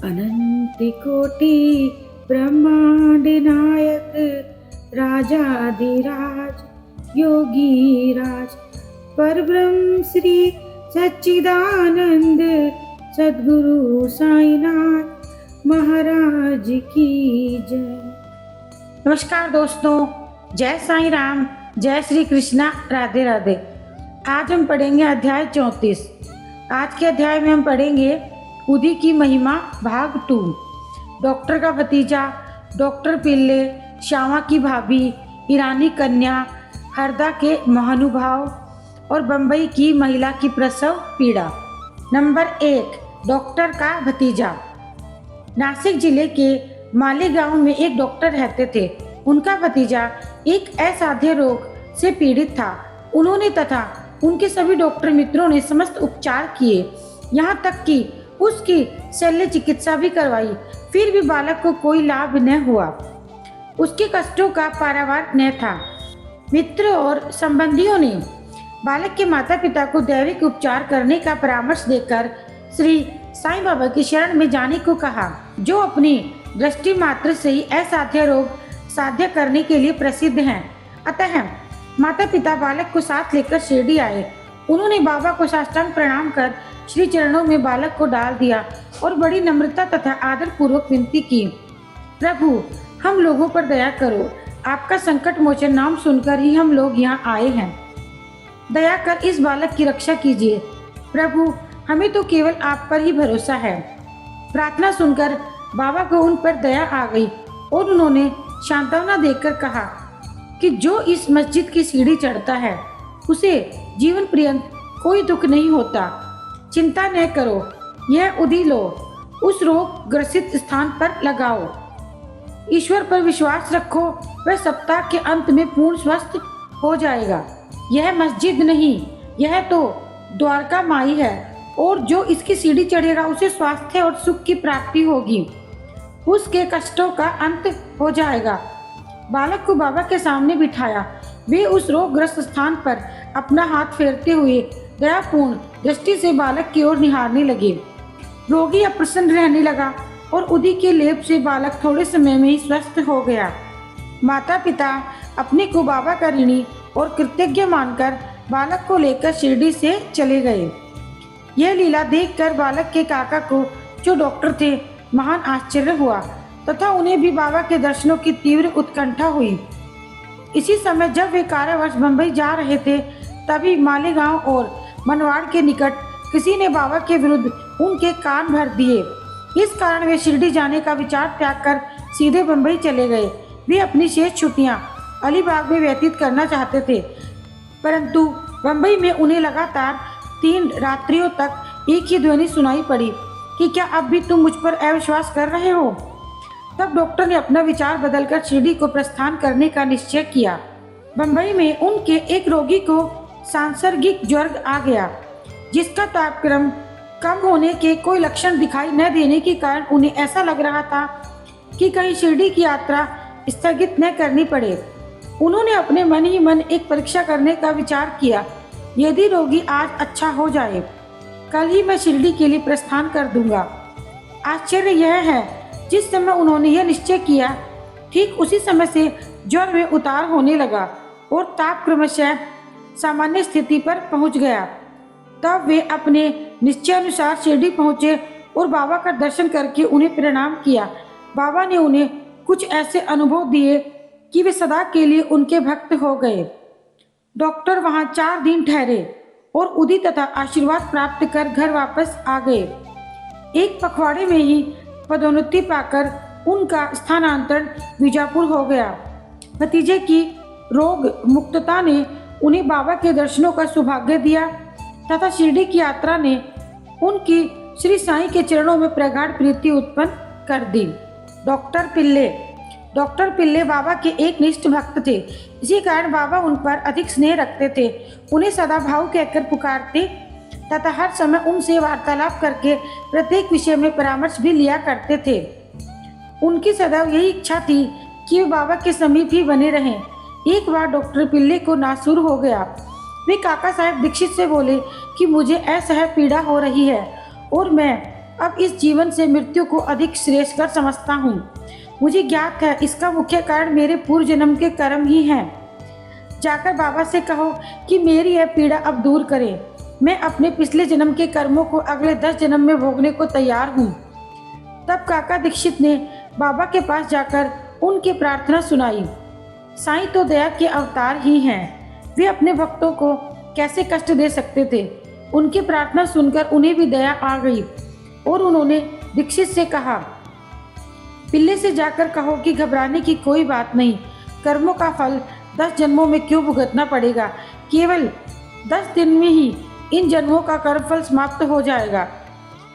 अनंतिकोटि ब्रह्मांड नायक राजाधिराज योगी राज परब्रह्म श्री सच्चिदानंद सद्गुरु साईनाथ महाराज की जय। नमस्कार दोस्तों, जय साईं राम, जय श्री कृष्णा, राधे राधे। आज हम पढ़ेंगे अध्याय 34। आज के अध्याय में हम पढ़ेंगे उदी की महिमा भाग 2। डॉक्टर का भतीजा, डॉक्टर पिल्ले, श्यामा की भाभी, ईरानी कन्या, हरदा के महानुभाव और बंबई की महिला की प्रसव पीड़ा। नंबर 1, डॉक्टर का भतीजा। नासिक जिले के मालेगांव में एक डॉक्टर रहते थे। उनका भतीजा एक असाध्य रोग से पीड़ित था। उन्होंने तथा उनके सभी डॉक्टर मित्रों ने समस्त उपचार किए, यहाँ तक कि उसकी शल्य चिकित्सा भी करवाई, फिर भी बालक को कोई लाभ न हुआ। उसके कष्टों का पारावार न था। मित्र और संबंधियों ने बालक के माता पिता को दैविक उपचार करने का परामर्श देकर श्री साईं बाबा की शरण में जाने को कहा, जो अपनी दृष्टि मात्र से ही असाध्य रोग साध्य करने के लिए प्रसिद्ध हैं। अतः माता पिता बालक को साथ लेकर शिरडी आए। उन्होंने बाबा को साष्टांग प्रणाम कर श्री चरणों में बालक को डाल दिया और बड़ी नम्रता तथा आदर पूर्वक विनती की, प्रभु हम लोगों पर दया करो, आपका संकट मोचन नाम सुनकर ही हम लोग यहाँ आए हैं। दया कर इस बालक की रक्षा कीजिए, प्रभु हमें तो केवल आप पर ही भरोसा है। प्रार्थना सुनकर बाबा को उन पर दया आ गई और उन्होंने सांत्वना देकर कहा कि जो इस मस्जिद की सीढ़ी चढ़ता है उसे जीवन पर्यंत कोई दुख नहीं होता। चिंता न करो, यह उदी लो, उस रोग ग्रसित स्थान पर लगाओ। ईश्वर पर विश्वास रखो, वह सप्ताह के अंत में पूर्ण स्वस्थ हो जाएगा। यह मस्जिद नहीं, यह तो द्वारका माई है और जो इसकी सीढ़ी चढ़ेगा उसे स्वास्थ्य और सुख की प्राप्ति होगी, उसके कष्टों का अंत हो जाएगा। बालक को बाबा के सामने बिठाया। वे उस रोगग्रस्त स्थान पर अपना हाथ फेरते हुए दयापूर्ण दृष्टि से बालक की ओर निहारने लगे। रोगी अप्रसन्न रहने लगा और उदी के लेप से बालक थोड़े समय में ही स्वस्थ हो गया। माता पिता अपने को बाबा का ऋणी और कृतज्ञ मानकर बालक को लेकर शिरडी से चले गए। यह लीला देखकर बालक के काका को, जो डॉक्टर थे, महान आश्चर्य हुआ तथा उन्हें भी बाबा के दर्शनों की तीव्र उत्कंठा हुई। इसी समय जब वे कार्यवश बंबई जा रहे थे, तभी मालेगांव और मनवाड़ के निकट किसी ने बाबा के विरुद्ध उनके कान भर दिए। इस कारण वे शिरडी जाने का विचार त्याग कर सीधे बंबई चले गए। वे अपनी शेष छुट्टियां अलीबाग में व्यतीत करना चाहते थे, परंतु बंबई में उन्हें लगातार 3 रात्रियों तक एक ही ध्वनि सुनाई पड़ी कि क्या अब भी तुम मुझ पर अविश्वास कर रहे हो। तब डॉक्टर ने अपना विचार बदलकर शिरडी को प्रस्थान करने का निश्चय किया। बंबई में उनके एक रोगी को सांसर्गिक ज्वर आ गया, जिसका तापक्रम कम होने के कोई लक्षण दिखाई न देने के कारण उन्हें ऐसा लग रहा था कि कहीं शिरडी की यात्रा स्थगित न करनी पड़े। उन्होंने अपने मन ही मन एक परीक्षा करने का विचार किया। यदि रोगी आज अच्छा हो जाए, कल ही मैं शिरडी के लिए प्रस्थान कर दूंगा। आश्चर्य यह है, जिस समय उन्होंने यह निश्चय किया, ठीक उसी समय से ज्वर में उतार होने लगा और ताप क्रमशः सामान्य स्थिति पर पहुंच गया। तब वे अपने निश्चय अनुसार शिरडी पहुंचे और बाबा का दर्शन करके उन्हें प्रणाम किया। बाबा ने उन्हें कुछ ऐसे अनुभव दिए कि वे सदा के लिए उनके भक्त हो गए। डॉक्टर वहां 4 दिन ठहरे और उदी तथा आशीर्वाद प्राप्त कर घर वापस आ गए। एक पखवाड़े में ही पदोन्नति पाकर उनका स्थानांतरण बीजापुर हो गया। भतीजे की रोग मुक्तता ने उन्हें बाबा के दर्शनों का सौभाग्य दिया तथा शिरडी की यात्रा ने उनकी श्री साईं के चरणों में प्रगाढ़ प्रीति उत्पन्न कर दी। डॉक्टर पिल्ले बाबा के एक निष्ठ भक्त थे। इसी कारण बाबा उन पर अधिक स्नेह रखते थे। उन्हें सदा भाऊ कहकर पुकारते तथा हर समय उनसे वार्तालाप करके प्रत्येक विषय में परामर्श भी लिया करते थे। उनकी सदैव यही इच्छा थी कि वे बाबा के समीप ही बने रहें। एक बार डॉक्टर पिल्ले को नासूर हो गया। वे काका साहब दीक्षित से बोले कि मुझे असह्य पीड़ा हो रही है और मैं अब इस जीवन से मृत्यु को अधिक श्रेष्ठकर समझता हूँ। मुझे ज्ञात है इसका मुख्य कारण मेरे पूर्व जन्म के कर्म ही हैं। जाकर बाबा से कहो कि मेरी यह पीड़ा अब दूर करें। मैं अपने पिछले जन्म के कर्मों को अगले 10 जन्म में भोगने को तैयार हूँ। तब काका दीक्षित ने बाबा के पास जाकर उनकी प्रार्थना सुनाई। साईं तो दया के अवतार ही हैं। वे अपने भक्तों को कैसे कष्ट दे सकते थे। उनकी प्रार्थना सुनकर उन्हें भी दया आ गई और उन्होंने दीक्षित से कहा, पिल्ले से जाकर कहो कि घबराने की कोई बात नहीं। कर्मों का फल 10 जन्मों में क्यों भुगतना पड़ेगा। केवल 10 दिन में ही इन जन्मों का कर्मफल समाप्त हो जाएगा।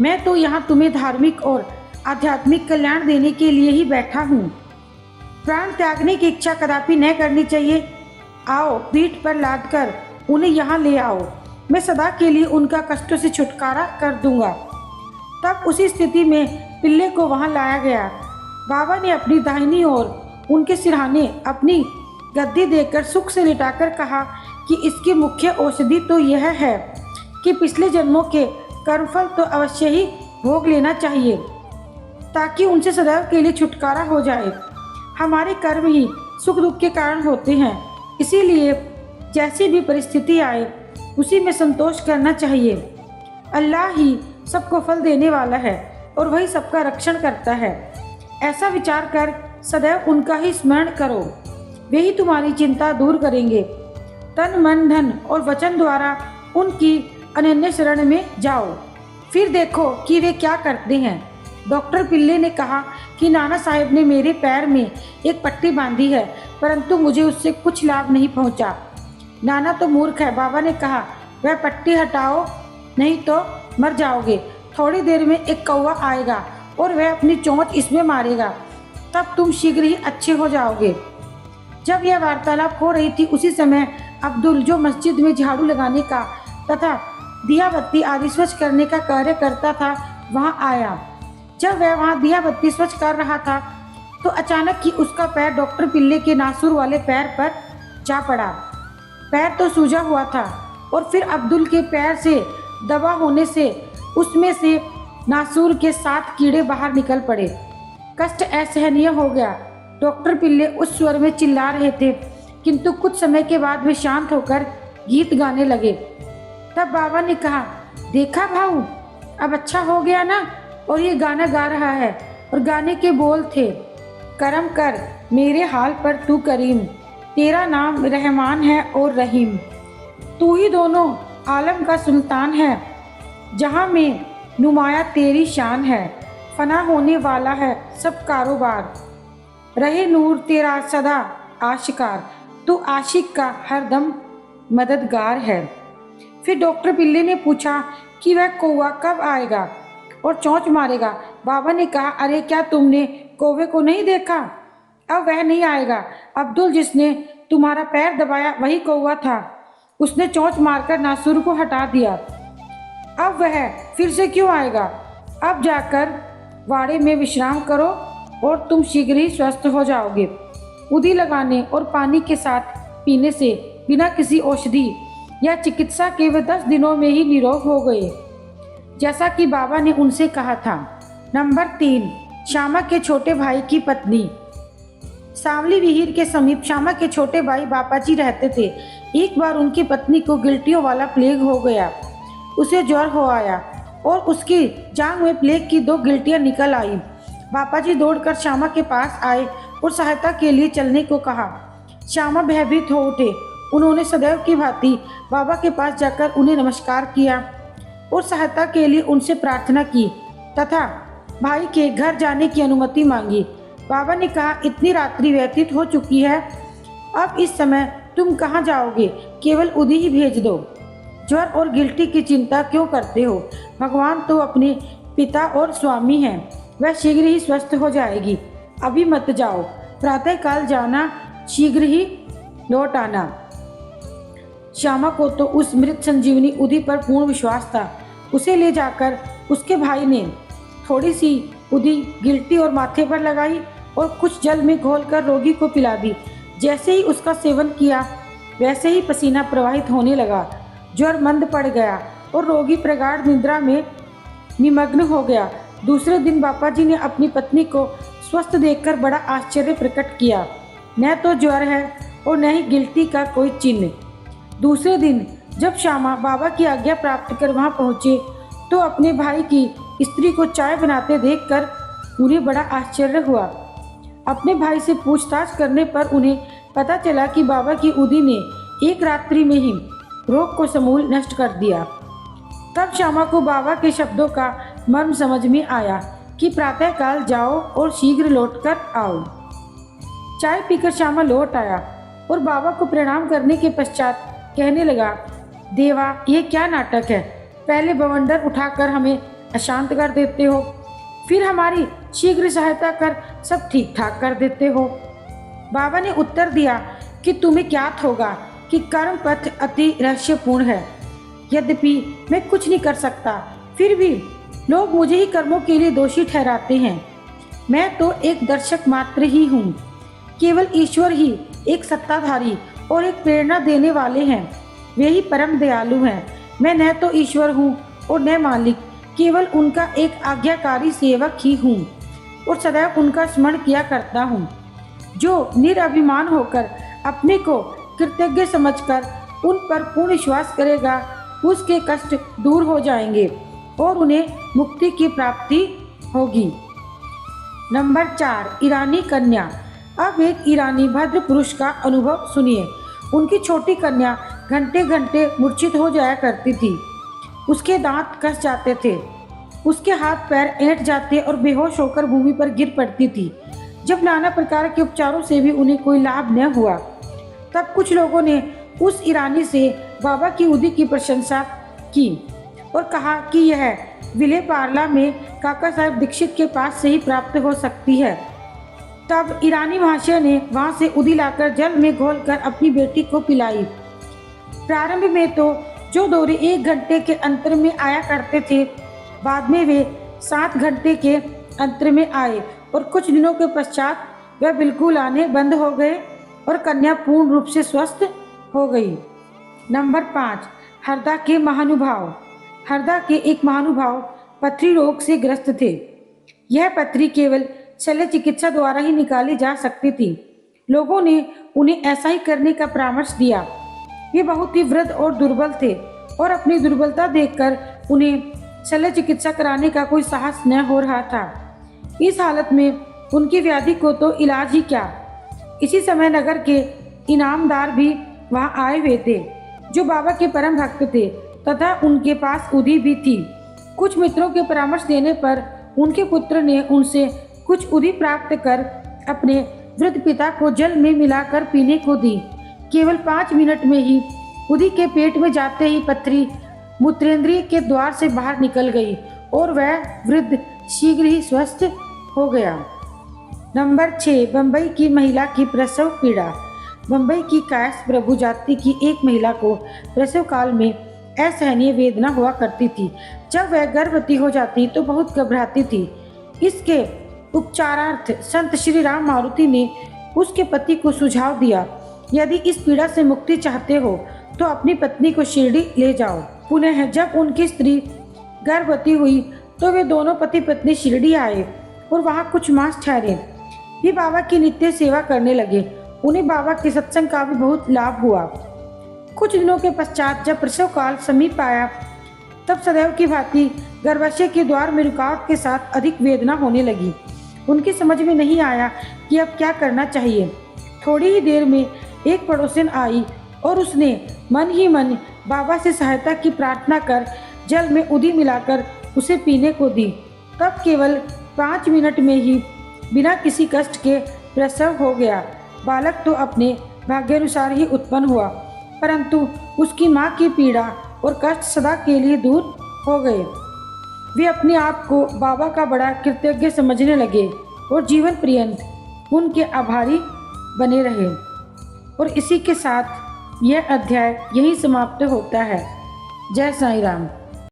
मैं तो यहाँ तुम्हें धार्मिक और आध्यात्मिक कल्याण देने के लिए ही बैठा हूँ। प्राण त्यागने की इच्छा कदापि न करनी चाहिए। आओ, पीठ पर लाद कर उन्हें यहाँ ले आओ। मैं सदा के लिए उनका कष्टों से छुटकारा कर दूंगा। तब उसी स्थिति में पिल्ले को वहाँ लाया गया। बाबा ने अपनी दाहिनी ओर उनके सिरहाने अपनी गद्दी देकर सुख से लिटाकर कहा कि इसकी मुख्य औषधि तो यह है कि पिछले जन्मों के कर्मफल तो अवश्य ही भोग लेना चाहिए ताकि उनसे सदैव के लिए छुटकारा हो जाए। हमारे कर्म ही सुख दुख के कारण होते हैं, इसीलिए जैसी भी परिस्थिति आए उसी में संतोष करना चाहिए। अल्लाह ही सबको फल देने वाला है और वही सबका रक्षण करता है। ऐसा विचार कर सदैव उनका ही स्मरण करो, वे ही तुम्हारी चिंता दूर करेंगे। तन मन धन और वचन द्वारा उनकी अनन्य शरण में जाओ, फिर देखो कि वे क्या करते हैं। डॉक्टर पिल्ले ने कहा कि नाना साहब ने मेरे पैर में एक पट्टी बांधी है, परंतु मुझे उससे कुछ लाभ नहीं पहुंचा। नाना तो मूर्ख है। बाबा ने कहा, वह पट्टी हटाओ नहीं तो मर जाओगे। थोड़ी देर में एक कौवा आएगा और वह अपनी चोंच इसमें मारेगा, तब तुम शीघ्र ही अच्छे हो जाओगे। जब यह वार्तालाप हो रही थी उसी समय अब्दुल, जो मस्जिद में झाड़ू लगाने का तथा दिया बत्ती आदि स्वच्छ करने का कार्य करता था, वहाँ आया। जब वह वहाँ दिया बत्ती स्वच्छ कर रहा था तो अचानक ही उसका पैर डॉक्टर पिल्ले के नासूर वाले पैर पर जा पड़ा। पैर तो सूजा हुआ था और फिर अब्दुल के पैर से दबा होने से उसमें से नासूर के 7 कीड़े बाहर निकल पड़े। कष्ट असहनीय हो गया। डॉक्टर पिल्ले उस स्वर में चिल्ला रहे थे, किंतु कुछ समय के बाद वे शांत होकर गीत गाने लगे। तब बाबा ने कहा, देखा भाऊ, अब अच्छा हो गया ना। और ये गाना गा रहा है और गाने के बोल थे, करम कर मेरे हाल पर तू करीम, तेरा नाम रहमान है और रहीम, तू ही दोनों आलम का सुल्तान है, जहाँ में नुमाया तेरी शान है, फना होने वाला है सब कारोबार, रहे नूर तेरा सदा आशिकार, तू आशिक का हरदम मददगार है। फिर डॉक्टर पिल्ले ने पूछा कि वह कौवा कब आएगा और चोंच मारेगा। बाबा ने कहा, अरे क्या तुमने कौवे को नहीं देखा? अब वह नहीं आएगा। अब्दुल, जिसने तुम्हारा पैर दबाया, वही कौवा था। उसने चोंच मारकर नासूर को हटा दिया। अब वह फिर से क्यों आएगा? अब जाकर वाड़े में विश्राम करो और तुम शीघ्र ही स्वस्थ हो जाओगे। उदी लगाने और पानी के साथ पीने से बिना किसी औषधि या चिकित्सा के वे 10 दिनों में ही निरोग हो गए, जैसा कि बाबा ने उनसे कहा था। नंबर 3, श्यामा के छोटे भाई की पत्नी। सांवली विहीर के समीप श्यामा के छोटे भाई बापाजी रहते थे। एक बार उनकी पत्नी को गिल्टियों वाला प्लेग हो गया। उसे ज्वर हो आया और उसकी जांघ में प्लेग की 2 गिल्टियां निकल आई। बापाजी दौड़कर श्यामा के पास आए और सहायता के लिए चलने को कहा। श्यामा भयभीत हो उठे। उन्होंने सदैव की भांति बाबा के पास जाकर उन्हें नमस्कार किया और सहायता के लिए उनसे प्रार्थना की तथा भाई के घर जाने की अनुमति मांगी। बाबा ने कहा, इतनी रात्रि व्यतीत हो चुकी है, अब इस समय तुम कहाँ जाओगे? केवल उदी ही भेज दो। ज्वर और गिल्टी की चिंता क्यों करते हो? भगवान तो अपने पिता और स्वामी हैं, वह शीघ्र ही स्वस्थ हो जाएगी। अभी मत जाओ, प्रातःकाल जाना, शीघ्र ही लौट आना। श्यामा को तो उस मृत संजीवनी उदी पर पूर्ण विश्वास था। उसे ले जाकर उसके भाई ने थोड़ी सी उदी गिल्टी और माथे पर लगाई और कुछ जल में घोलकर रोगी को पिला दी। जैसे ही उसका सेवन किया वैसे ही पसीना प्रवाहित होने लगा, ज्वर मंद पड़ गया और रोगी प्रगाढ़ निद्रा में निमग्न हो गया। दूसरे दिन बापा जी ने अपनी पत्नी को स्वस्थ देखकर बड़ा आश्चर्य प्रकट किया। न तो ज्वर है और न ही गिल्टी का कोई चिन्ह। दूसरे दिन जब श्यामा बाबा की आज्ञा प्राप्त कर वहां पहुंचे तो अपने भाई की स्त्री को चाय बनाते देखकर उन्हें बड़ा आश्चर्य हुआ। अपने भाई से पूछताछ करने पर उन्हें पता चला कि बाबा की उदी ने एक रात्रि में ही रोग को समूल नष्ट कर दिया। तब श्यामा को बाबा के शब्दों का मर्म समझ में आया कि प्रातःकाल जाओ और शीघ्र लौटकर आओ। चाय पीकर श्यामा लौट आया और बाबा को प्रणाम करने के पश्चात कहने लगा, देवा, ये क्या नाटक है? पहले बवंडर उठाकर हमें अशांत कर देते हो, फिर हमारी शीघ्र सहायता कर सब ठीक ठाक कर देते हो। बाबा ने उत्तर दिया कि तुम्हें ज्ञात होगा कि कर्म पथ अति रहस्यपूर्ण है। यद्यपि मैं कुछ नहीं कर सकता, फिर भी लोग मुझे ही कर्मों के लिए दोषी ठहराते हैं। मैं तो एक दर्शक मात्र ही हूँ। केवल ईश्वर ही एक सत्ताधारी और एक प्रेरणा देने वाले हैं। वे ही परम दयालु हैं। मैं न तो ईश्वर हूँ और न मालिक, केवल उनका एक आज्ञाकारी सेवक ही हूँ और सदैव उनका स्मरण किया करता हूँ। जो निरभिमान होकर अपने को कृतज्ञ समझकर उन पर पूर्ण विश्वास करेगा, उसके कष्ट दूर हो जाएंगे और उन्हें मुक्ति की प्राप्ति होगी। नंबर 4, ईरानी कन्या। अब एक ईरानी भद्र पुरुष का अनुभव सुनिए। उनकी छोटी कन्या घंटे घंटे मूर्छित हो जाया करती थी। उसके दांत कस जाते थे, उसके हाथ पैर ऐंठ जाते और बेहोश होकर भूमि पर गिर पड़ती थी। जब नाना प्रकार के उपचारों से भी उन्हें कोई लाभ न हुआ, तब कुछ लोगों ने उस ईरानी से बाबा की उदी की प्रशंसा की और कहा कि यह विले पार्ला में काका साहब दीक्षित के पास से ही प्राप्त हो सकती है। तब ईरानी महाशय ने वहां से उदी लाकर जल में घोलकर अपनी बेटी को पिलाई। प्रारंभ में तो जो दौरे 1 घंटे के अंतर में आया करते थे, बाद में वे 7 घंटे के अंतर में आए और कुछ दिनों के पश्चात वह बिल्कुल आने बंद हो गए और कन्या पूर्ण रूप से स्वस्थ हो गई। नंबर 5, हरदा के महानुभाव। हरदा के एक महानुभाव पथरी रोग से ग्रस्त थे। यह पथरी केवल शल्य चिकित्सा द्वारा ही निकाली जा सकती थी। लोगों ने उन्हें ऐसा ही करने का परामर्श दिया। वे बहुत ही वृद्ध और दुर्बल थे और अपनी दुर्बलता देखकर उन्हें शल्य चिकित्सा कराने का कोई साहस न हो रहा था। इस हालत में उनकी व्याधि को तो इलाज ही क्या। इसी समय नगर के इनामदार भी वहां आए हुए थे, जो बाबा के परम भक्त थे तथा उनके पास उदी भी थी। कुछ मित्रों के परामर्श देने पर उनके पुत्र ने उनसे कुछ उदी प्राप्त कर अपने वृद्ध पिता को जल में मिलाकर पीने को दी। केवल 5 मिनट में ही उदी के पेट में जाते ही पथरी मूत्रेंद्रिय के द्वार से बाहर निकल गई और वह वृद्ध शीघ्र ही स्वस्थ हो गया। नंबर 6, बंबई की महिला की प्रसव पीड़ा। बंबई की कायस्थ प्रभु जाति की एक महिला को प्रसव काल में असहनीय वेदना हुआ करती थी। जब वह गर्भवती हो जाती तो बहुत घबराती थी। इसके उपचारार्थ संत श्री राम मारुति ने उसके पति को सुझाव दिया, यदि इस पीड़ा से मुक्ति चाहते हो तो अपनी पत्नी को शिरडी ले जाओ। पुनः जब उनकी स्त्री गर्भवती हुई तो वे दोनों पति पत्नी शिरडी आए और वहाँ कुछ मास ठहरे। वे बाबा की नित्य सेवा करने लगे। उन्हें बाबा के सत्संग का भी बहुत लाभ हुआ। कुछ दिनों के पश्चात जब प्रसव काल समीप आया, तब सदैव की भांति गर्भाशय के द्वार में रुकावट के साथ अधिक वेदना होने लगी। उनकी समझ में नहीं आया कि अब क्या करना चाहिए। थोड़ी ही देर में एक पड़ोसन आई और उसने मन ही मन बाबा से सहायता की प्रार्थना कर जल में उदी मिलाकर उसे पीने को दी। तब केवल 5 मिनट में ही बिना किसी कष्ट के प्रसव हो गया। बालक तो अपने भाग्यानुसार ही उत्पन्न हुआ, परंतु उसकी माँ की पीड़ा और कष्ट सदा के लिए दूर हो गए। वे अपने आप को बाबा का बड़ा कृतज्ञ समझने लगे और जीवन पर्यंत उनके आभारी बने रहे। और इसी के साथ यह अध्याय यहीं समाप्त होता है। जय साईं राम।